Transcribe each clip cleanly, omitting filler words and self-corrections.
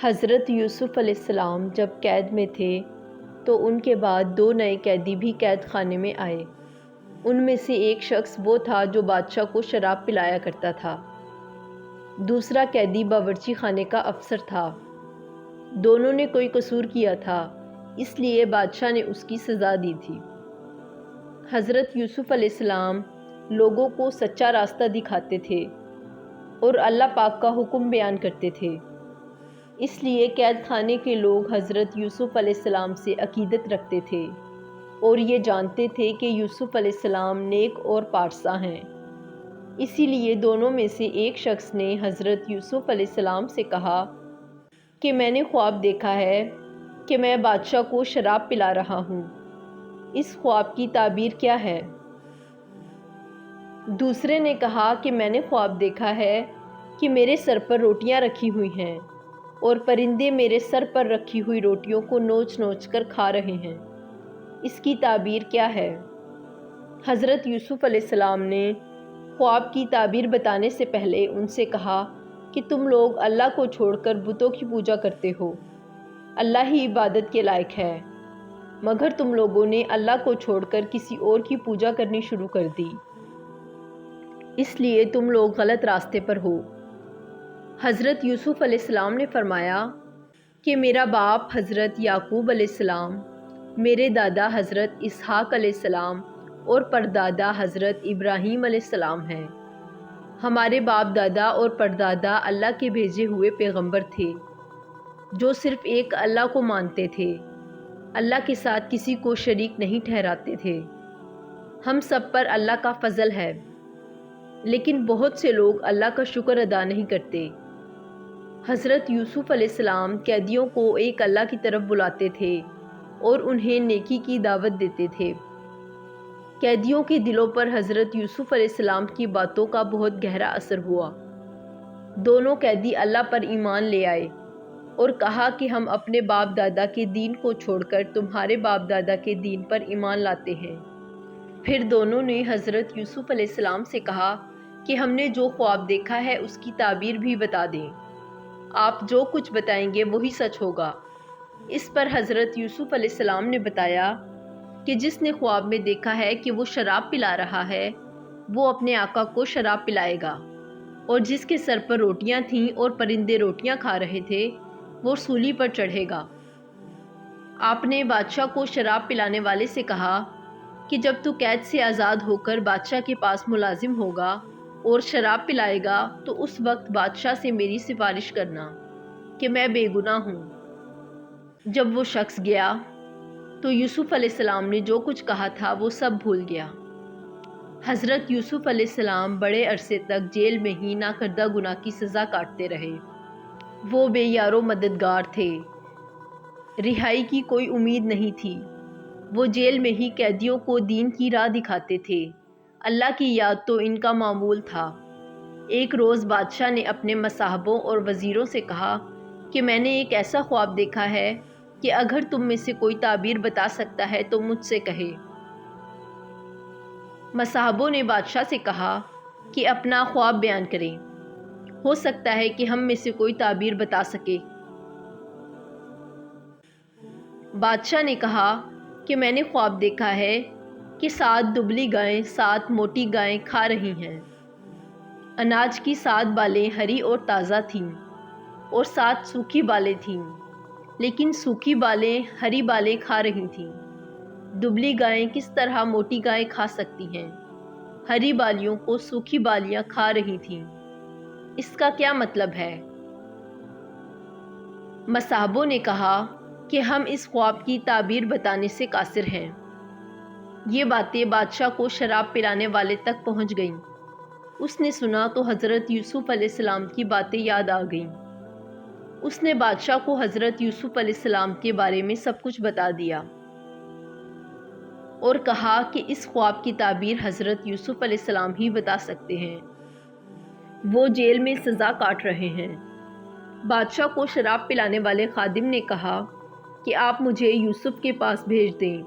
حضرت یوسف علیہ السلام جب قید میں تھے تو ان کے بعد 2 نئے قیدی بھی قید خانے میں آئے۔ ان میں سے ایک شخص وہ تھا جو بادشاہ کو شراب پلایا کرتا تھا۔ دوسرا قیدی باورچی خانے کا افسر تھا۔ دونوں نے کوئی قصور کیا تھا، اس لیے بادشاہ نے اس کی سزا دی تھی۔ حضرت یوسف علیہ السلام لوگوں کو سچا راستہ دکھاتے تھے اور اللہ پاک کا حکم بیان کرتے تھے۔ اس لیے قید خانے کے لوگ حضرت یوسف علیہ السلام سے عقیدت رکھتے تھے اور یہ جانتے تھے کہ یوسف علیہ السلام نیک اور پارسا ہیں۔ اسی لیے دونوں میں سے ایک شخص نے حضرت یوسف علیہ السلام سے کہا کہ میں نے خواب دیکھا ہے کہ میں بادشاہ کو شراب پلا رہا ہوں، اس خواب کی تعبیر کیا ہے؟ دوسرے نے کہا کہ میں نے خواب دیکھا ہے کہ میرے سر پر روٹیاں رکھی ہوئی ہیں اور پرندے میرے سر پر رکھی ہوئی روٹیوں کو نوچ نوچ کر کھا رہے ہیں، اس کی تعبیر کیا ہے؟ حضرت یوسف علیہ السلام نے خواب کی تعبیر بتانے سے پہلے ان سے کہا کہ تم لوگ اللہ کو چھوڑ کر بتوں کی پوجا کرتے ہو، اللہ ہی عبادت کے لائق ہے، مگر تم لوگوں نے اللہ کو چھوڑ کر کسی اور کی پوجا کرنی شروع کر دی، اس لیے تم لوگ غلط راستے پر ہو۔ حضرت یوسف علیہ السلام نے فرمایا کہ میرا باپ حضرت یعقوب علیہ السلام، میرے دادا حضرت اسحاق علیہ السلام اور پردادا حضرت ابراہیم علیہ السلام ہیں۔ ہمارے باپ دادا اور پردادا اللہ کے بھیجے ہوئے پیغمبر تھے جو صرف ایک اللہ کو مانتے تھے، اللہ کے ساتھ کسی کو شریک نہیں ٹھہراتے تھے۔ ہم سب پر اللہ کا فضل ہے، لیکن بہت سے لوگ اللہ کا شکر ادا نہیں کرتے۔ حضرت یوسف علیہ السلام قیدیوں کو ایک اللہ کی طرف بلاتے تھے اور انہیں نیکی کی دعوت دیتے تھے۔ قیدیوں کے دلوں پر حضرت یوسف علیہ السلام کی باتوں کا بہت گہرا اثر ہوا۔ دونوں قیدی اللہ پر ایمان لے آئے اور کہا کہ ہم اپنے باپ دادا کے دین کو چھوڑ کر تمہارے باپ دادا کے دین پر ایمان لاتے ہیں۔ پھر دونوں نے حضرت یوسف علیہ السلام سے کہا کہ ہم نے جو خواب دیکھا ہے اس کی تعبیر بھی بتا دیں، آپ جو کچھ بتائیں گے وہی سچ ہوگا۔ اس پر حضرت یوسف علیہ السلام نے بتایا کہ جس نے خواب میں دیکھا ہے کہ وہ شراب پلا رہا ہے وہ اپنے آقا کو شراب پلائے گا، اور جس کے سر پر روٹیاں تھیں اور پرندے روٹیاں کھا رہے تھے وہ سولی پر چڑھے گا۔ آپ نے بادشاہ کو شراب پلانے والے سے کہا کہ جب تو قید سے آزاد ہو کر بادشاہ کے پاس ملازم ہوگا اور شراب پلائے گا تو اس وقت بادشاہ سے میری سفارش کرنا کہ میں بے گناہ ہوں۔ جب وہ شخص گیا تو یوسف علیہ السلام نے جو کچھ کہا تھا وہ سب بھول گیا۔ حضرت یوسف علیہ السلام بڑے عرصے تک جیل میں ہی ناکردہ گناہ کی سزا کاٹتے رہے۔ وہ بے یار و مددگار تھے، رہائی کی کوئی امید نہیں تھی۔ وہ جیل میں ہی قیدیوں کو دین کی راہ دکھاتے تھے، اللہ کی یاد تو ان کا معمول تھا۔ ایک روز بادشاہ نے اپنے مصاحبوں اور وزیروں سے کہا کہ میں نے ایک ایسا خواب دیکھا ہے کہ اگر تم میں سے کوئی تعبیر بتا سکتا ہے تو مجھ سے کہے۔ مصاحبوں نے بادشاہ سے کہا کہ اپنا خواب بیان کریں، ہو سکتا ہے کہ ہم میں سے کوئی تعبیر بتا سکے۔ بادشاہ نے کہا کہ میں نے خواب دیکھا ہے کہ 7 دبلی گائیں 7 موٹی گائیں کھا رہی ہیں۔ اناج کی 7 بالیں ہری اور تازہ تھیں اور 7 سوکھی بالیں تھیں، لیکن سوکھی بالیں ہری بالیں کھا رہی تھیں۔ دبلی گائیں کس طرح موٹی گائیں کھا سکتی ہیں؟ ہری بالیوں کو سوکھی بالیاں کھا رہی تھیں، اس کا کیا مطلب ہے؟ مصاحبوں نے کہا کہ ہم اس خواب کی تعبیر بتانے سے قاصر ہیں۔ یہ باتیں بادشاہ کو شراب پلانے والے تک پہنچ گئیں۔ اس نے سنا تو حضرت یوسف علیہ السلام کی باتیں یاد آ گئیں۔ اس نے بادشاہ کو حضرت یوسف علیہ السلام کے بارے میں سب کچھ بتا دیا اور کہا کہ اس خواب کی تعبیر حضرت یوسف علیہ السلام ہی بتا سکتے ہیں، وہ جیل میں سزا کاٹ رہے ہیں۔ بادشاہ کو شراب پلانے والے خادم نے کہا کہ آپ مجھے یوسف کے پاس بھیج دیں،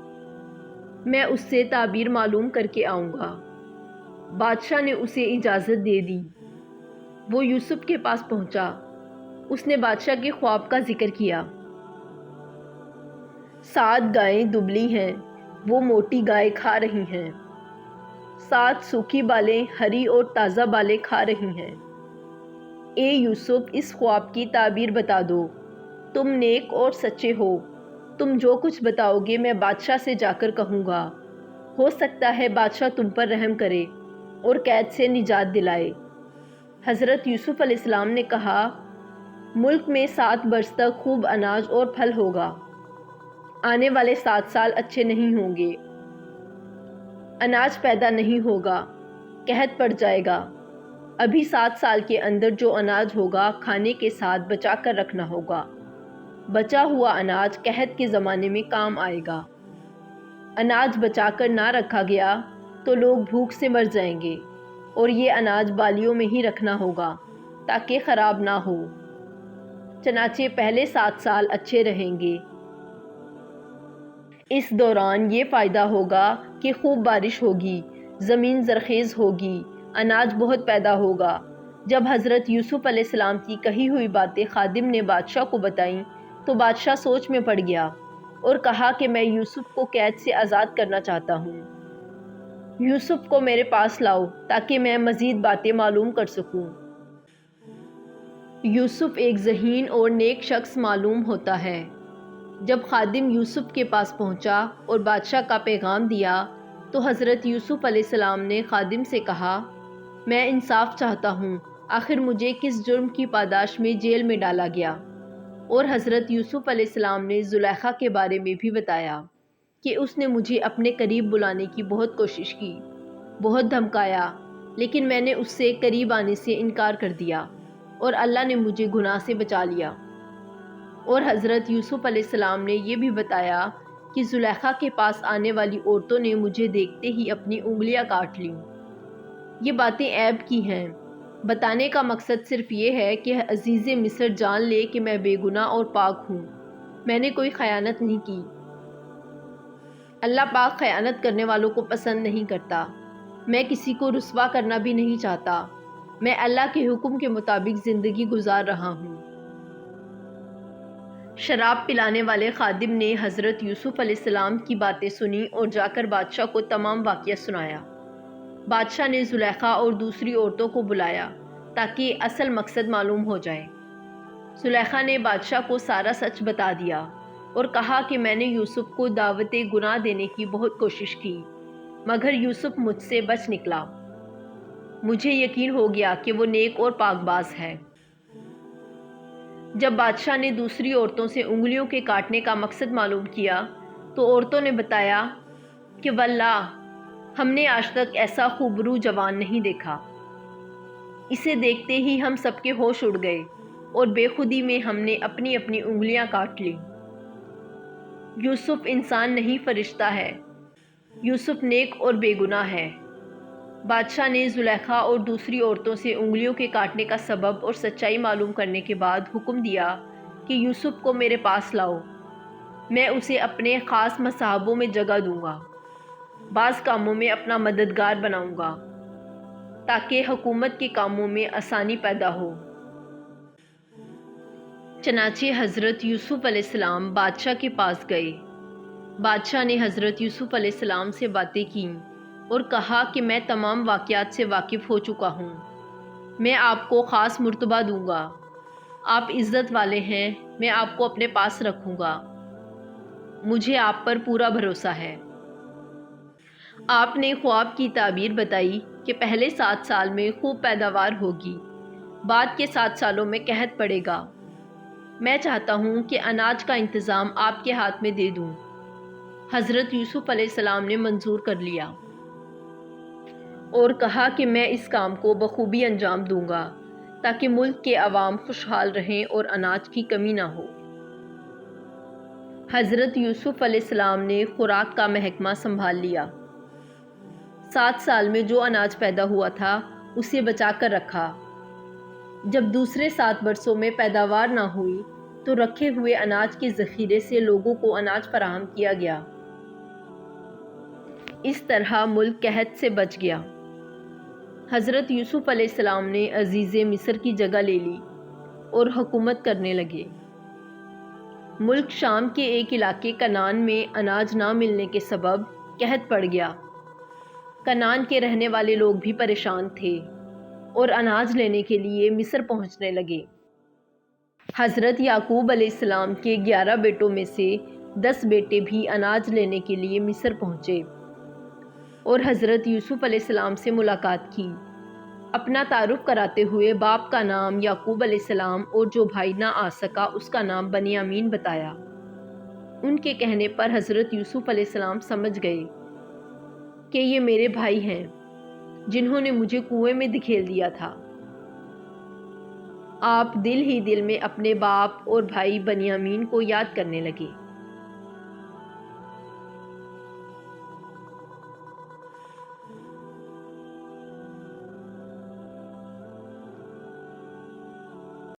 میں اس سے تعبیر معلوم کر کے آؤں گا۔ بادشاہ نے اسے اجازت دے دی۔ وہ یوسف کے پاس پہنچا اس نے بادشاہ کے خواب کا ذکر کیا۔ 7 گائیں دبلی ہیں، وہ موٹی گائے کھا رہی ہیں۔ 7 سوکھی بالیں ہری اور تازہ بالیں کھا رہی ہیں۔ اے یوسف، اس خواب کی تعبیر بتا دو۔ تم نیک اور سچے ہو۔ تم جو کچھ بتاؤ گے میں بادشاہ سے جا کر کہوں گا۔ ہو سکتا ہے بادشاہ تم پر رحم کرے اور قید سے نجات دلائے۔ حضرت یوسف علیہ السلام نے کہا، ملک میں 7 برس تک خوب اناج اور پھل ہوگا۔ آنے والے 7 سال اچھے نہیں ہوں گے۔ اناج پیدا نہیں ہوگا، قحط پڑ جائے گا۔ ابھی 7 سال کے اندر جو اناج ہوگا کھانے کے ساتھ بچا کر رکھنا ہوگا۔ بچا ہوا اناج قحط کے زمانے میں کام آئے گا۔ اناج بچا کر نہ رکھا گیا تو لوگ بھوک سے مر جائیں گے، اور یہ اناج بالیوں میں ہی رکھنا ہوگا تاکہ خراب نہ ہو۔ چنانچہ پہلے 7 سال اچھے رہیں گے۔ اس دوران یہ فائدہ ہوگا کہ خوب بارش ہوگی، زمین زرخیز ہوگی، اناج بہت پیدا ہوگا۔ جب حضرت یوسف علیہ السلام کی کہی ہوئی باتیں خادم نے بادشاہ کو بتائیں تو بادشاہ سوچ میں پڑ گیا اور کہا کہ میں یوسف کو قید سے آزاد کرنا چاہتا ہوں۔ یوسف کو میرے پاس لاؤ تاکہ میں مزید باتیں معلوم کر سکوں۔ یوسف ایک ذہین اور نیک شخص معلوم ہوتا ہے۔ جب خادم یوسف کے پاس پہنچا اور بادشاہ کا پیغام دیا تو حضرت یوسف علیہ السلام نے خادم سے کہا، میں انصاف چاہتا ہوں، آخر مجھے کس جرم کی پاداش میں جیل میں ڈالا گیا؟ اور حضرت یوسف علیہ السلام نے زلیخا کے بارے میں بھی بتایا کہ اس نے مجھے اپنے قریب بلانے کی بہت کوشش کی، بہت دھمکایا، لیکن میں نے اس سے قریب آنے سے انکار کر دیا اور اللہ نے مجھے گناہ سے بچا لیا۔ اور حضرت یوسف علیہ السلام نے یہ بھی بتایا کہ زلیخا کے پاس آنے والی عورتوں نے مجھے دیکھتے ہی اپنی انگلیاں کاٹ لیں۔ یہ باتیں عیب کی ہیں۔ بتانے کا مقصد صرف یہ ہے کہ عزیز مصر جان لے کہ میں بے گناہ اور پاک ہوں، میں نے کوئی خیانت نہیں کی۔ اللہ پاک خیانت کرنے والوں کو پسند نہیں کرتا۔ میں کسی کو رسوا کرنا بھی نہیں چاہتا۔ میں اللہ کے حکم کے مطابق زندگی گزار رہا ہوں۔ شراب پلانے والے خادم نے حضرت یوسف علیہ السلام کی باتیں سنی اور جا کر بادشاہ کو تمام واقعہ سنایا۔ بادشاہ نے زلیخا اور دوسری عورتوں کو بلایا تاکہ اصل مقصد معلوم ہو جائے۔ زلیخا نے بادشاہ کو سارا سچ بتا دیا اور کہا کہ میں نے یوسف کو دعوت گناہ دینے کی بہت کوشش کی، مگر یوسف مجھ سے بچ نکلا۔ مجھے یقین ہو گیا کہ وہ نیک اور پاک باز ہے۔ جب بادشاہ نے دوسری عورتوں سے انگلیوں کے کاٹنے کا مقصد معلوم کیا تو عورتوں نے بتایا کہ واللہ ہم نے آج تک ایسا خوبرو جوان نہیں دیکھا۔ اسے دیکھتے ہی ہم سب کے ہوش اڑ گئے اور بے خودی میں ہم نے اپنی اپنی انگلیاں کاٹ لیں۔ یوسف انسان نہیں فرشتہ ہے، یوسف نیک اور بے گناہ ہے۔ بادشاہ نے زلیخا اور دوسری عورتوں سے انگلیوں کے کاٹنے کا سبب اور سچائی معلوم کرنے کے بعد حکم دیا کہ یوسف کو میرے پاس لاؤ، میں اسے اپنے خاص مصاحبوں میں جگہ دوں گا، بعض کاموں میں اپنا مددگار بناؤں گا تاکہ حکومت کے کاموں میں آسانی پیدا ہو۔ چنانچہ حضرت یوسف علیہ السلام بادشاہ کے پاس گئے۔ بادشاہ نے حضرت یوسف علیہ السلام سے باتیں کیں اور کہا کہ میں تمام واقعات سے واقف ہو چکا ہوں، میں آپ کو خاص مرتبہ دوں گا، آپ عزت والے ہیں، میں آپ کو اپنے پاس رکھوں گا، مجھے آپ پر پورا بھروسہ ہے۔ آپ نے خواب کی تعبیر بتائی کہ پہلے 7 سال میں خوب پیداوار ہوگی، بعد کے 7 سالوں میں قحط پڑے گا۔ میں چاہتا ہوں کہ اناج کا انتظام آپ کے ہاتھ میں دے دوں۔ حضرت یوسف علیہ السلام نے منظور کر لیا اور کہا کہ میں اس کام کو بخوبی انجام دوں گا تاکہ ملک کے عوام خوشحال رہیں اور اناج کی کمی نہ ہو۔ حضرت یوسف علیہ السلام نے خوراک کا محکمہ سنبھال لیا۔ 7 سال میں جو اناج پیدا ہوا تھا اسے بچا کر رکھا۔ جب دوسرے 7 برسوں میں پیداوار نہ ہوئی تو رکھے ہوئے اناج کے ذخیرے سے لوگوں کو اناج فراہم کیا گیا۔ اس طرح ملک قحط سے بچ گیا۔ حضرت یوسف علیہ السلام نے عزیز مصر کی جگہ لے لی۔ اور حکومت کرنے لگے۔ ملک شام کے ایک علاقے کنعان میں اناج نہ ملنے کے سبب قحط پڑ گیا۔ کنعان کے رہنے والے لوگ بھی پریشان تھے اور اناج لینے کے لیے مصر پہنچنے لگے۔ حضرت یعقوب علیہ السلام کے 11 بیٹوں میں سے 10 بیٹے بھی اناج لینے کے لیے مصر پہنچے اور حضرت یوسف علیہ السلام سے ملاقات کی۔ اپنا تعارف کراتے ہوئے باپ کا نام یعقوب علیہ السلام اور جو بھائی نہ آ سکا اس کا نام بنیامین بتایا۔ ان کے کہنے پر حضرت یوسف علیہ السلام سمجھ گئے کہ یہ میرے بھائی ہیں جنہوں نے مجھے کنویں میں دھکیل دیا تھا۔ آپ دل ہی دل میں اپنے باپ اور بھائی بنیامین کو یاد کرنے لگے۔